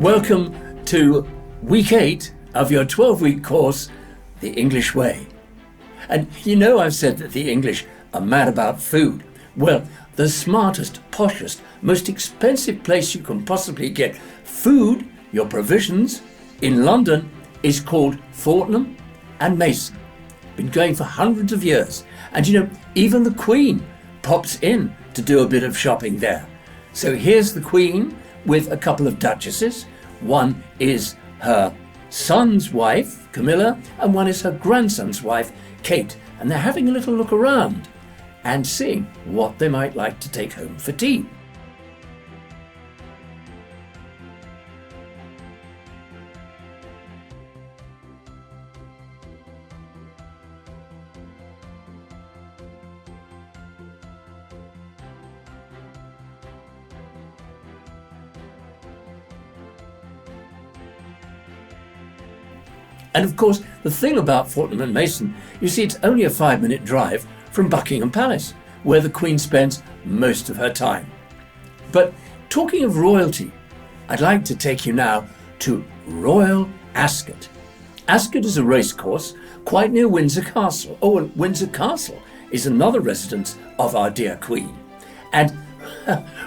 Welcome to week 8 of your 12-week course, The English Way. And you know I've said that the English are mad about food. Well, the smartest, poshest, most expensive place you can possibly get food, your provisions, in London is called Fortnum and Mason. Been going for hundreds of years. And you know, even the Queen pops in to do a bit of shopping there. So here's the Queen with a couple of duchesses. One is her son's wife, Camilla, and one is her grandson's wife, Kate. And they're having a little look around and seeing what they might like to take home for tea. And of course, the thing about Fortnum and Mason, you see, it's only a 5-minute drive from Buckingham Palace, where the Queen spends most of her time. But talking of royalty, I'd like to take you now to Royal Ascot. Ascot is a racecourse quite near Windsor Castle. Oh, and Windsor Castle is another residence of our dear Queen. And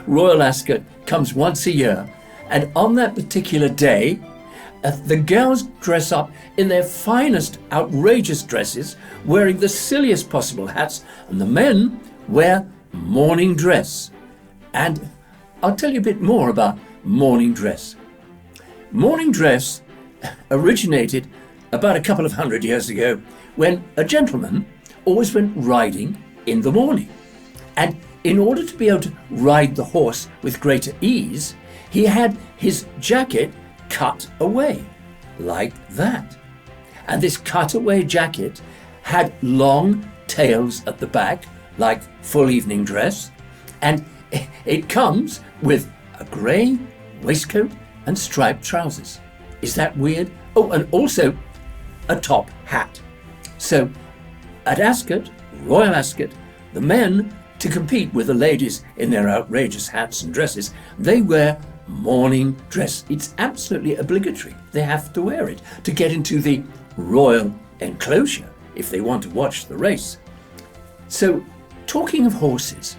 Royal Ascot comes once a year, and on that particular day, the girls dress up in their finest, outrageous dresses, wearing the silliest possible hats, and the men wear morning dress. And I'll tell you a bit more about morning dress. Morning dress originated about a couple of 100 years ago when a gentleman always went riding in the morning. And in order to be able to ride the horse with greater ease, he had his jacket cut away, like that. And this cutaway jacket had long tails at the back, like full evening dress, and it comes with a grey waistcoat and striped trousers. Is that weird? Oh, and also a top hat. So at Ascot, Royal Ascot, the men, to compete with the ladies in their outrageous hats and dresses, they wear morning dress. It's absolutely obligatory. They have to wear it to get into the royal enclosure if they want to watch the race. So, talking of horses,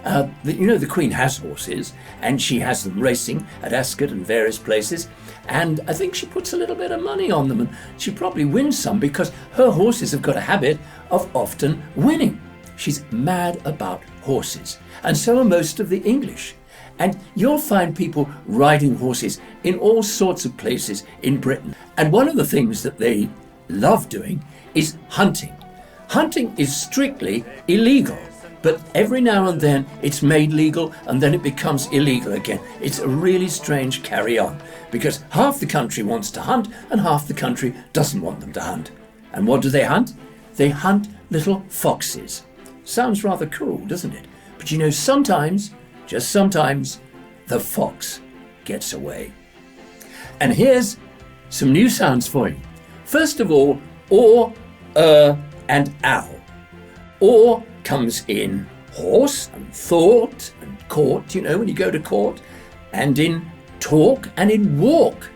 the Queen has horses, and she has them racing at Ascot and various places, and I think she puts a little bit of money on them, and she probably wins some because her horses have got a habit of often winning. She's mad about horses, and so are most of the English. And you'll find people riding horses in all sorts of places in Britain. And one of the things that they love doing is hunting. Hunting is strictly illegal, but every now and then it's made legal and then it becomes illegal again. It's a really strange carry-on because half the country wants to hunt and half the country doesn't want them to hunt. And what do they hunt? They hunt little foxes. Sounds rather cruel, doesn't it? But you know, sometimes, just sometimes, the fox gets away. And here's some new sounds for you. First of all, or, and ow. Or comes in horse and thought and court, you know, when you go to court, and in talk and in walk.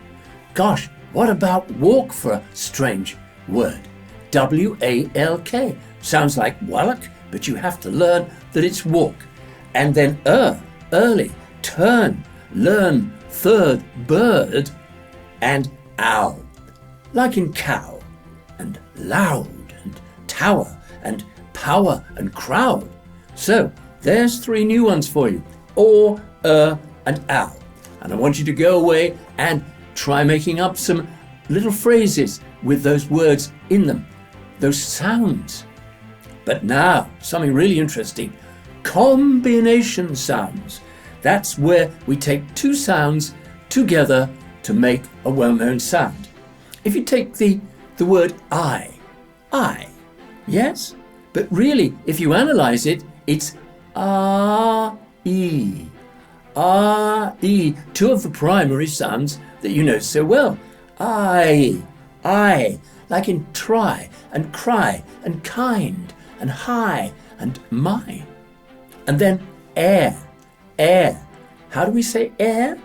Gosh, what about walk for a strange word? W-A-L-K. Sounds like wallock, but you have to learn that it's walk. And then early, turn, learn, third, bird, and owl. Like in cow, and loud, and tower, and power, and crowd. So, there's 3 new ones for you. Or, and owl. And I want you to go away and try making up some little phrases with those words in them. Those sounds. But now, something really interesting. Combination sounds. That's where we take 2 sounds together to make a well-known sound. If you take the word I, yes? But really, if you analyze it, it's A-E. A-E. 2 of the primary sounds that you know so well. I, like in try and cry and kind and high and my. And then air. How do we say air?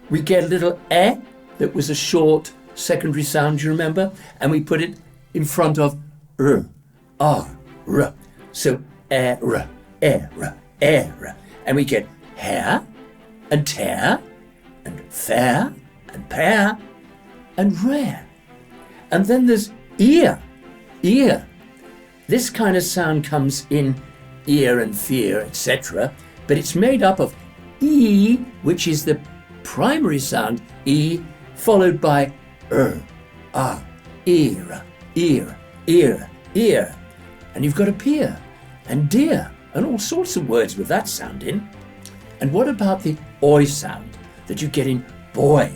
We get a little that was a short secondary sound, do you remember? And we put it in front of r, r, r. So air, air, air. And we get hair and tear and fair and pear and rare. And then there's ear, ear. This kind of sound comes in ear and fear, etc. But it's made up of E, which is the primary sound, E, followed by ear, ear, ear, ear, ear. And you've got a peer and dear and all sorts of words with that sound in. And what about the oi sound that you get in boy?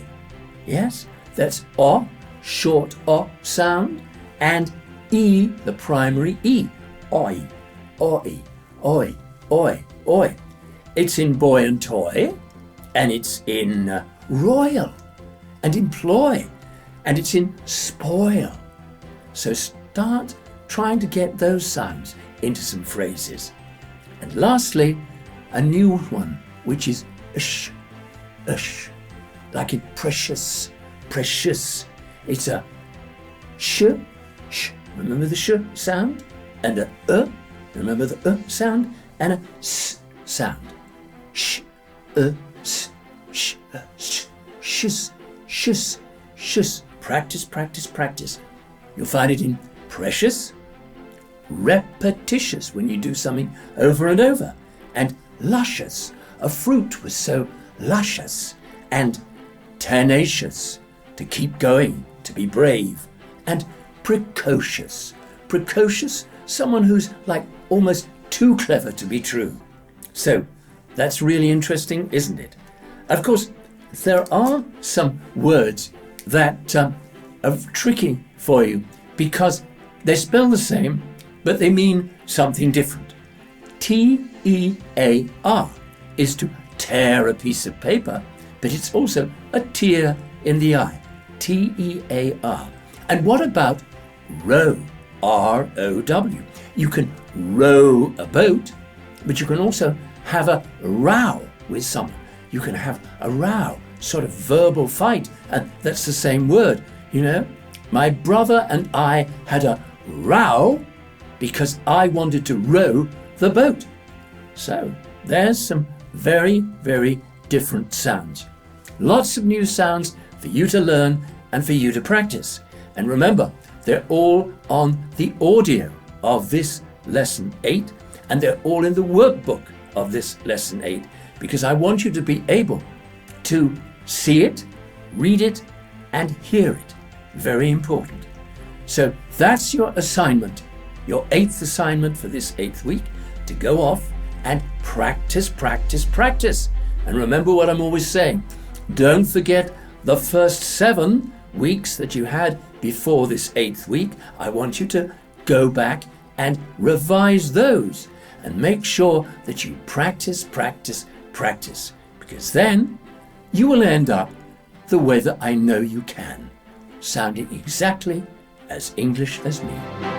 Yes, that's o, short o sound, and E, the primary E, oi, oi, oi, oi, oi. It's in boy and toy, and it's in royal and employ, and it's in spoil. So start trying to get those sounds into some phrases. And lastly, a new one, which is ush, ush, like in precious, precious. It's a sh, sh, remember the sh sound? And a remember the sound? And a s sound. Sh, s, sh, sh, shus, shus, shus. Practice, practice, practice. You'll find it in precious, repetitious when you do something over and over, and luscious. A fruit was so luscious, and tenacious, to keep going, to be brave, and precocious. Precocious, someone who's like almost too clever to be true. So that's really interesting, isn't it? Of course, there are some words that are tricky for you because they spell the same, but they mean something different. T-E-A-R is to tear a piece of paper, but it's also a tear in the eye. T-E-A-R. And what about row? R-O-W. You can row a boat, but you can also have a row with someone. You can have a row, sort of verbal fight, and that's the same word, you know. My brother and I had a row because I wanted to row the boat. So there's some very, very different sounds. Lots of new sounds for you to learn and for you to practice. And remember, they're all on the audio of this lesson 8, and they're all in the workbook of this lesson 8, because I want you to be able to see it, read it, and hear it. Very important. So that's your assignment, your 8th assignment for this 8th week, to go off and practice, practice, practice. And remember what I'm always saying. Don't forget the first 7 weeks that you had before this 8th week. I want you to go back and revise those and make sure that you practice, practice, practice, because then you will end up the way that I know you can, sounding exactly as English as me.